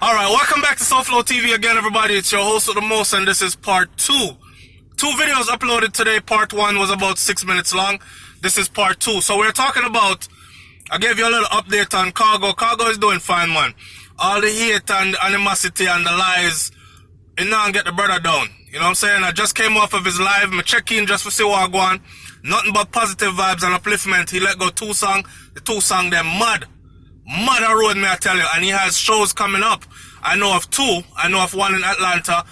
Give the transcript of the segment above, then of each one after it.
Alright, welcome back to SouFLoTV again, everybody. It's your host of the most, and this is part 2. 2 videos uploaded today. Part 1 was about 6 minutes long. This is part 2. So we're talking about, I gave you a little update on Cargo. Cargo is doing fine, man. All the hate and animosity and the lies, it now get the brother down. You know what I'm saying? I just came off of his live. I check in just to see what I go on. Nothing but positive vibes and upliftment. He let go 2 songs. The 2 songs, they're mad. Mother road, may I tell you. And he has shows coming up. I know of 2. I know of 1 in Atlanta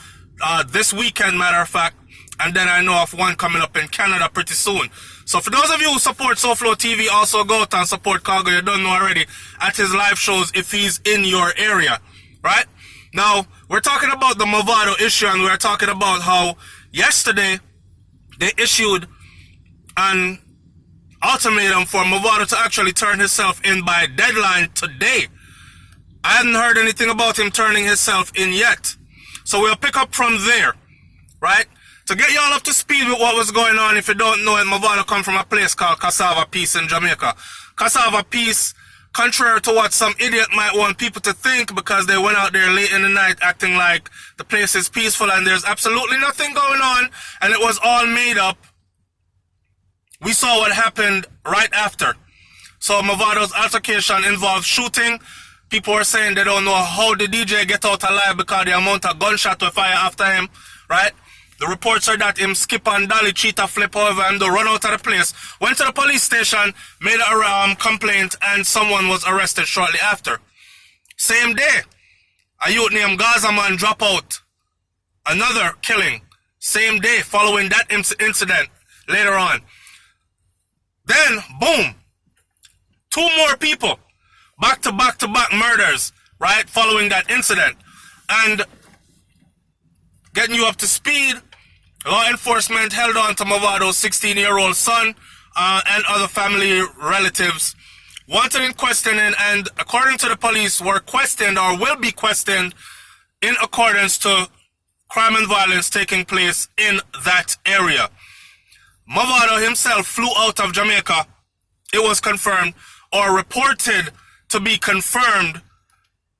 this weekend, matter of fact. And then I know of 1 coming up in Canada pretty soon. So for those of you who support SouFLoTV, also go out and support Cargo. You don't know already, at his live shows if he's in your area. Right? Now, we're talking about the Mavado issue, and we're talking about how yesterday they issued an ultimatum for Mavado to actually turn himself in by deadline today. I hadn't heard anything about him turning himself in yet. So we'll pick up from there, right? To get y'all up to speed with what was going on, if you don't know it, Mavado come from a place called Cassava Peace in Jamaica. Cassava Peace, contrary to what some idiot might want people to think, because they went out there late in the night acting like the place is peaceful and there's absolutely nothing going on and it was all made up. We saw what happened right after. So Mavado's altercation involved shooting. People were saying they don't know how the DJ get out alive because the amount of gunshot were fire after him, right? The reports are that him skip and dolly, cheetah flip, however, and they run out of the place. Went to the police station, made a complaint, and someone was arrested shortly after. Same day, a youth named Gaza man drop out. Another killing. Same day, following that incident later on. Then, boom, 2 more people, back-to-back-to-back murders, right, following that incident. And getting you up to speed, law enforcement held on to Mavado's 16-year-old son and other family relatives, wanted in questioning, and according to the police, were questioned or will be questioned in accordance to crime and violence taking place in that area. Mavado himself flew out of Jamaica. It was confirmed, or reported to be confirmed,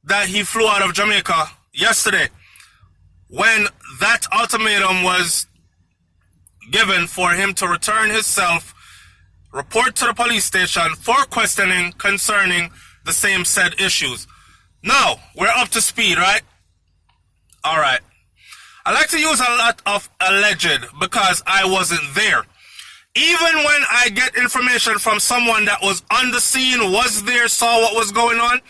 that he flew out of Jamaica yesterday when that ultimatum was given for him to return himself, report to the police station for questioning concerning the same said issues. Now, we're up to speed, right? Alright. I like to use a lot of alleged because I wasn't there. Even when I get information from someone that was on the scene, was there, saw what was going on,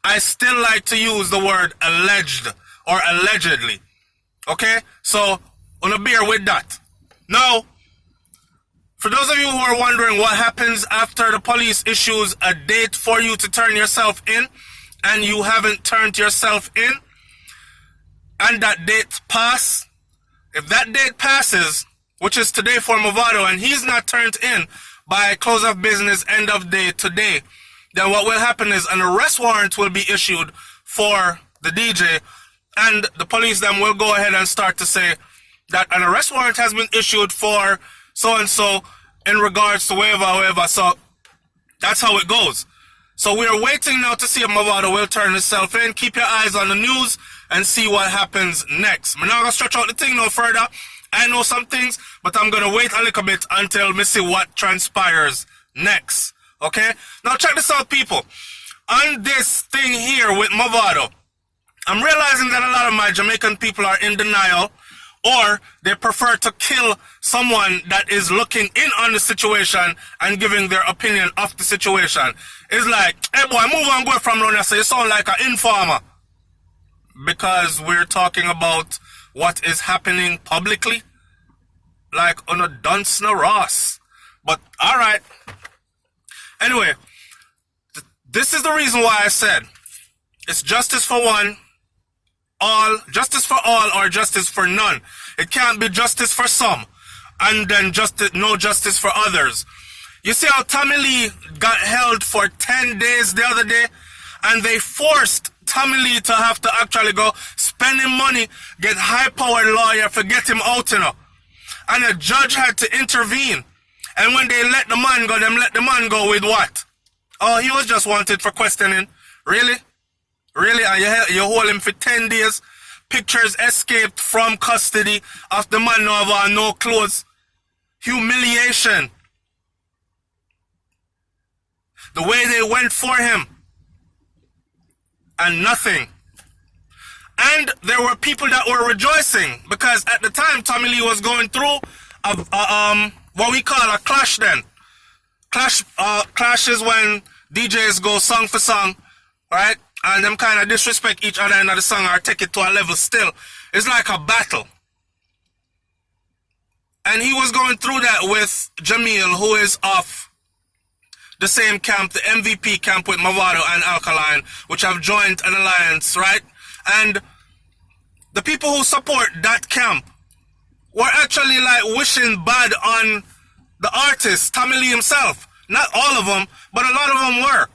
I still like to use the word alleged or allegedly. Okay? So, wanna bear with that. Now, for those of you who are wondering what happens after the police issues a date for you to turn yourself in, and you haven't turned yourself in, and that date passes, if that date passes, which is today for Mavado, and he's not turned in by close of business, end of day today, then what will happen is an arrest warrant will be issued for the DJ, and the police then will go ahead and start to say that an arrest warrant has been issued for so-and-so in regards to whoever. So that's how it goes. So we are waiting now to see if Mavado will turn himself in. Keep your eyes on the news and see what happens next. I'm not going to stretch out the thing no further. I know some things, but I'm going to wait a little bit until we see what transpires next. Okay? Now check this out, people. On this thing here with Mavado, I'm realizing that a lot of my Jamaican people are in denial, or they prefer to kill someone that is looking in on the situation and giving their opinion of the situation. It's like, hey boy, move on, go from around here, so you sound like an informer. Because we're talking about what is happening publicly, like on a dunce na Ross. But alright. Anyway, this is the reason why I said it's justice for one, justice for all, or justice for none. It can't be justice for some and then no justice for others. You see how Tommy Lee got held for 10 days the other day, and they forced Tommy Lee to have to actually go spending money, get high-powered lawyer for get him out, you know. And a judge had to intervene. And when they let the man go, them let the man go with what? Oh, he was just wanted for questioning. Really? Really? And you hold him for 10 days? Pictures escaped from custody of the man no have no clothes. Humiliation. The way they went for him. And nothing. And there were people that were rejoicing because at the time Tommy Lee was going through what we call a clash then. Clash is when DJs go song for song, right? And them kind of disrespect each other in the song or take it to a level still. It's like a battle. And he was going through that with Jamil, who is of the same camp, the MVP camp with Mavado and Alkaline, which have joined an alliance, right? And the people who support that camp were actually like wishing bad on the artist, Tommy Lee himself. Not all of them, but a lot of them were.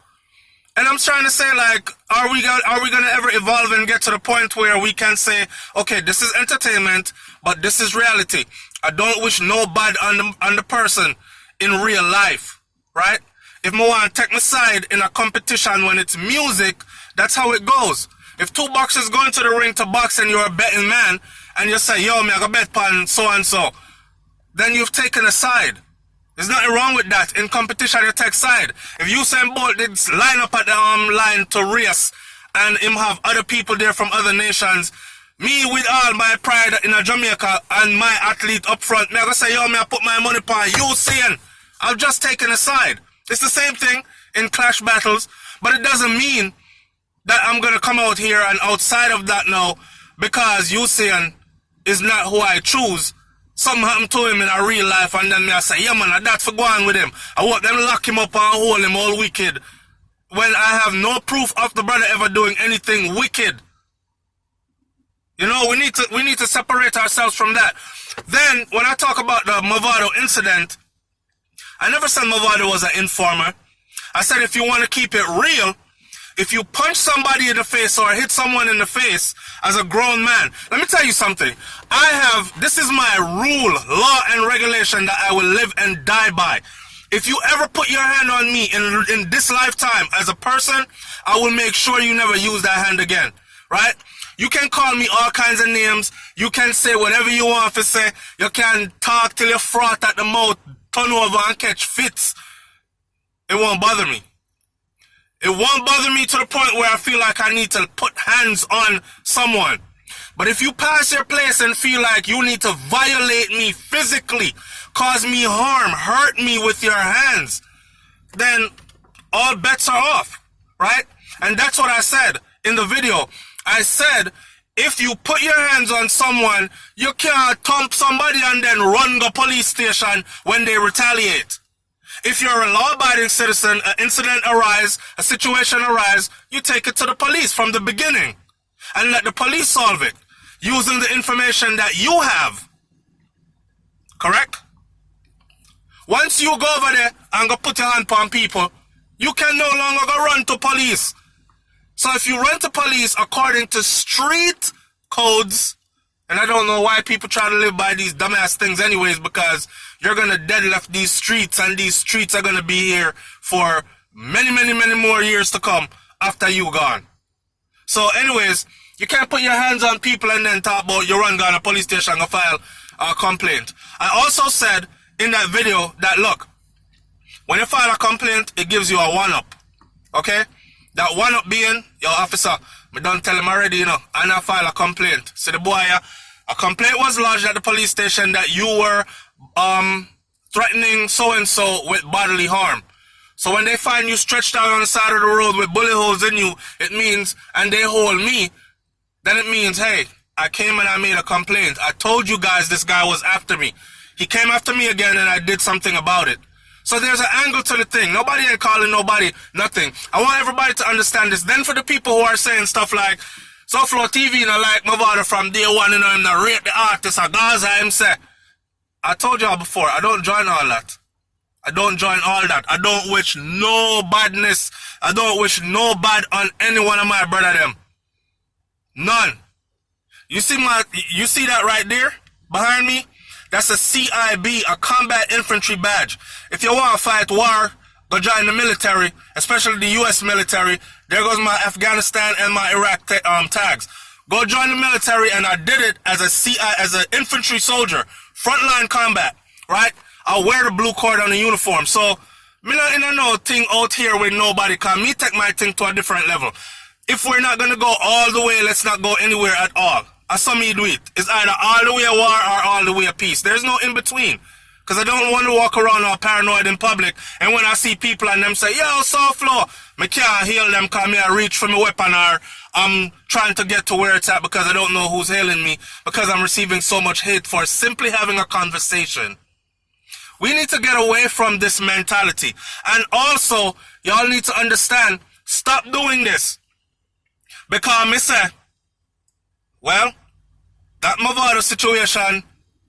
And I'm trying to say, like, are we gonna ever evolve and get to the point where we can say, okay, this is entertainment, but this is reality. I don't wish no bad on the person in real life, right? If I want to take my side in a competition when it's music, that's how it goes. If two boxers go into the ring to box and you're a betting man, and you say, yo, me I got bet on so and so, then you've taken a side. There's nothing wrong with that. In competition, you take side. If Usain Bolt did line up at the line to race, and him have other people there from other nations, me with all my pride in a Jamaica and my athlete up front, me I gonna say, yo, me I put my money on Usain. I've just taken a side. It's the same thing in clash battles, but it doesn't mean that I'm gonna come out here and outside of that now because Usain is not who I choose. Something happened to him in a real life and then me I say, yeah man, that's for going with him. I want them lock him up and hold him all wicked when I have no proof of the brother ever doing anything wicked. You know, we need to separate ourselves from that. Then when I talk about the Mavado incident, I never said Mavado was an informer. I said if you want to keep it real, if you punch somebody in the face or hit someone in the face as a grown man, let me tell you something. This is my rule, law, and regulation that I will live and die by. If you ever put your hand on me in this lifetime as a person, I will make sure you never use that hand again, right? You can call me all kinds of names. You can say whatever you want to say. You can talk till you froth at the mouth, turn over and catch fits. It won't bother me. It won't bother me to the point where I feel like I need to put hands on someone. But if you pass your place and feel like you need to violate me physically, cause me harm, hurt me with your hands, then all bets are off, right? And that's what I said in the video. I said, if you put your hands on someone, you can't thump somebody and then run the police station when they retaliate. If you're a law-abiding citizen, an incident arise, a situation arise, you take it to the police from the beginning and let the police solve it using the information that you have. Correct? Once you go over there and go put your hand on people, you can no longer go run to police. So if you run to police according to street codes, and I don't know why people try to live by these dumbass things anyways, because you're going to deadlift these streets, and these streets are going to be here for many, many, many more years to come after you gone. So anyways, you can't put your hands on people and then talk about you run down a police station and file a complaint. I also said in that video that, look, when you file a complaint, it gives you a one-up, okay? That one-up being, your officer, me done tell him already, you know, and I file a complaint. So the boy, a complaint was lodged at the police station that you were threatening so-and-so with bodily harm. So when they find you stretched out on the side of the road with bullet holes in you, it means, and they hold me, then it means, hey, I came and I made a complaint. I told you guys this guy was after me. He came after me again and I did something about it. So there's an angle to the thing. Nobody ain't calling nobody nothing. I want everybody to understand this. Then for the people who are saying stuff like, SouFLoTV, you know, like Mavado from day one, you know, him to rate the artist, or Gaza, him say. I told y'all before, I don't join all that. I don't join all that. I don't wish no badness. I don't wish no bad on any one of my brother them. None. You see that right there behind me? That's a CIB, a combat infantry badge. If you want to fight war go join the military, especially the U.S. military. There goes my Afghanistan and my Iraq tags. Go join the military, and I did it as as an infantry soldier, frontline combat, right? I wear the blue cord on the uniform. So, me not in a no thing out here with nobody, cause me take my thing to a different level. If we're not gonna go all the way, let's not go anywhere at all. I saw me do it. It's either all the way a war or all the way a peace. There's no in between. Cause I don't want to walk around all paranoid in public, and when I see people and them say, yo, SouFlo, me can't heal them cause me I reach for my weapon, or I'm trying to get to where it's at because I don't know who's hailing me, because I'm receiving so much hate for simply having a conversation. We need to get away from this mentality. And also, y'all need to understand, stop doing this. Because me say, well, that Mavado situation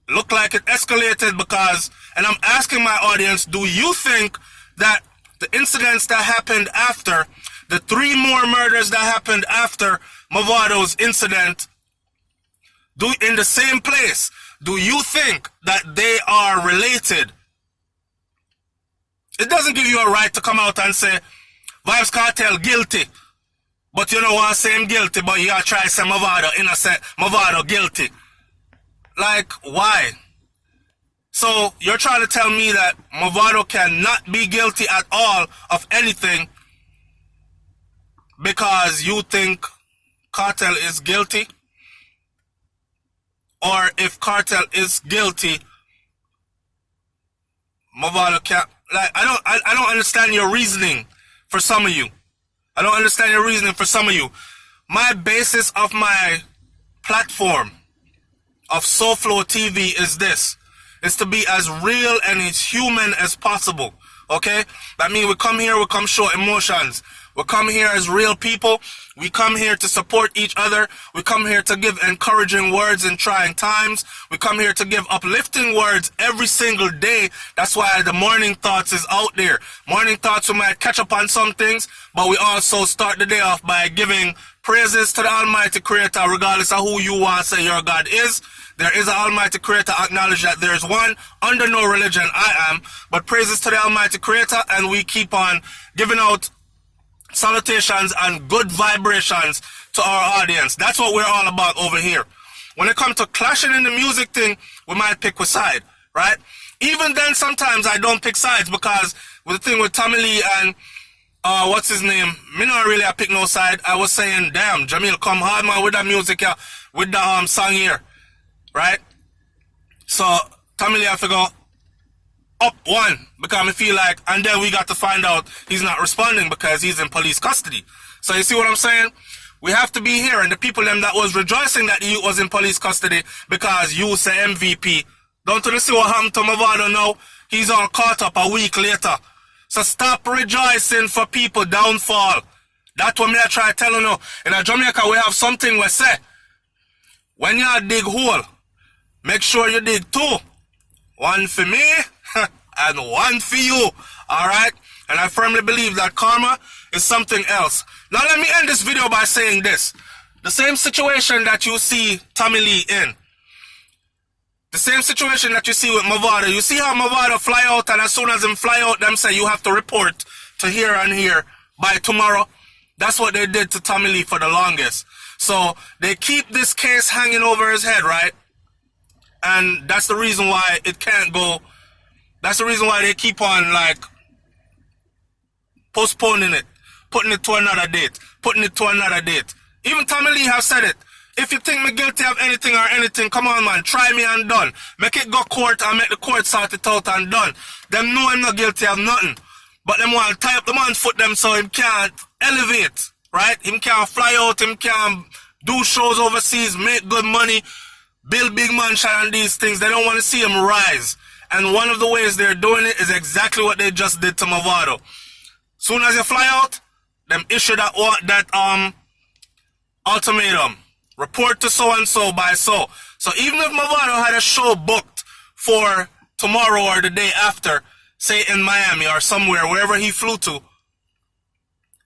look like it escalated because, and I'm asking my audience, do you think that the incidents that happened after, the 3 more murders that happened after Mavado's incident, in the same place, do you think that they are related? It doesn't give you a right to come out and say, Vybz Kartel guilty, but you don't want to say him guilty, but you gotta try to say Mavado innocent, Mavado guilty. Like, why? So, you're trying to tell me that Mavado cannot be guilty at all of anything because you think Kartel is guilty? Or if Kartel is guilty, Mavado can't... Like, I don't understand your reasoning for some of you. I don't understand your reasoning for some of you. My basis of my platform of SouFLoTV is this. It's to be as real and as human as possible. Okay? That means we come here, we come show emotions. We come here as real people. We come here to support each other. We come here to give encouraging words in trying times. We come here to give uplifting words every single day. That's why the morning thoughts is out there. Morning thoughts, we might catch up on some things, but we also start the day off by giving praises to the Almighty Creator, regardless of who you want to say your God is. There is an Almighty Creator. Acknowledge that there is one. Under no religion I am, but praises to the Almighty Creator, and we keep on giving out salutations and good vibrations to our audience. That's what we're all about over here. When it comes to clashing in the music thing, we might pick a side, right? Even then, sometimes I don't pick sides, because with the thing with Tommy Lee and what's his name, me not really I pick no side. I was saying, damn, Jamil come hard man with that music here, with the song here, right? So Tommy Lee I figure up one, because I feel like, and then we got to find out he's not responding because he's in police custody. So you see what I'm saying? We have to be here, and the people them that was rejoicing that the youth was in police custody because you say MVP, don't you see what happened to Mavado now? He's all caught up a week later. So stop rejoicing for people downfall. That's what me I try telling you. In Jamaica we have something we say, when you dig hole, make sure you dig 2. One for me and one for you. Alright? And I firmly believe that karma is something else. Now let me end this video by saying this. The same situation that you see Tommy Lee in, the same situation that you see with Mavado. You see how Mavado fly out, and as soon as him fly out, them say you have to report to here and here by tomorrow. That's what they did to Tommy Lee for the longest. So they keep this case hanging over his head, right? And that's the reason why it can't go. That's the reason why they keep on, like, postponing it, putting it to another date, putting it to another date. Even Tommy Lee have said it. If you think me guilty of anything or anything, come on, man, try me and done. Make it go court and make the court sort it out and done. Them know I'm not guilty of nothing. But them want to tie up the man's foot them so him can't elevate, right? Him can't fly out, him can't do shows overseas, make good money, build big mansion and these things. They don't want to see him rise. And one of the ways they're doing it is exactly what they just did to Mavado. Soon as you fly out, them issue that ultimatum. Report to so-and-so by so. So even if Mavado had a show booked for tomorrow or the day after, say in Miami or somewhere, wherever he flew to,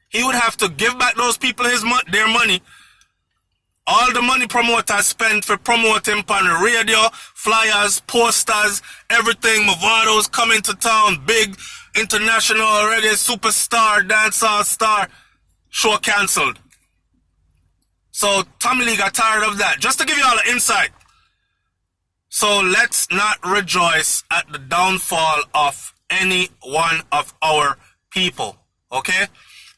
he would have to give back those people their money. All the money promoters spent for promoting on the radio, flyers, posters, everything. Mavado's coming to town, big international reggae superstar, dancehall star, show cancelled. So Tommy Lee got tired of that. Just to give you all an insight. So let's not rejoice at the downfall of any one of our people. Okay?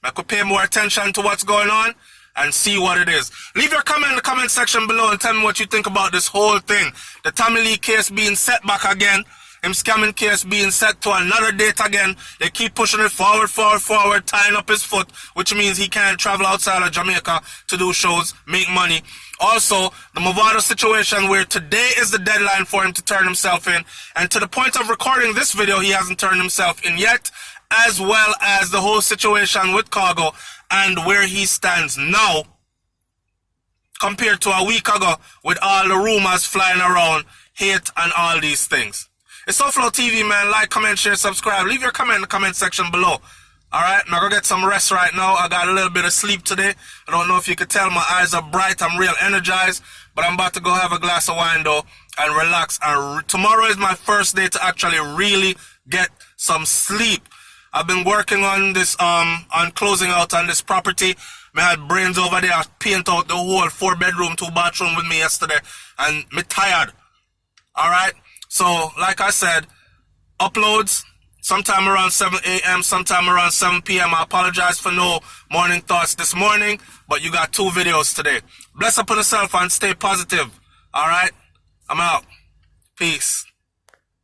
I could pay more attention to what's going on and see what it is. Leave your comment in the comment section below and tell me what you think about this whole thing. The Tommy Lee case being set back again. Him scamming case being set to another date again. They keep pushing it forward, tying up his foot, which means he can't travel outside of Jamaica to do shows, make money. Also, the Mavado situation where today is the deadline for him to turn himself in. And to the point of recording this video, he hasn't turned himself in yet. As well as the whole situation with Cargo and where he stands now compared to a week ago with all the rumors flying around, hate and all these things. It's SouFLoTV, man. Like, comment, share, subscribe. Leave your comment in the comment section below. Alright, I'm gonna get some rest right now. I got a little bit of sleep today. I don't know if you could tell, my eyes are bright. I'm real energized. But I'm about to go have a glass of wine though and relax. And tomorrow is my first day to actually really get some sleep. I've been working on this, on closing out on this property. I had brains over there. I paint out the whole 4-bedroom, 2-bathroom with me yesterday. And me tired. Alright? So, like I said, uploads sometime around 7 a.m., sometime around 7 p.m. I apologize for no morning thoughts this morning, but you got 2 videos today. Bless up on yourself and stay positive. Alright? I'm out. Peace.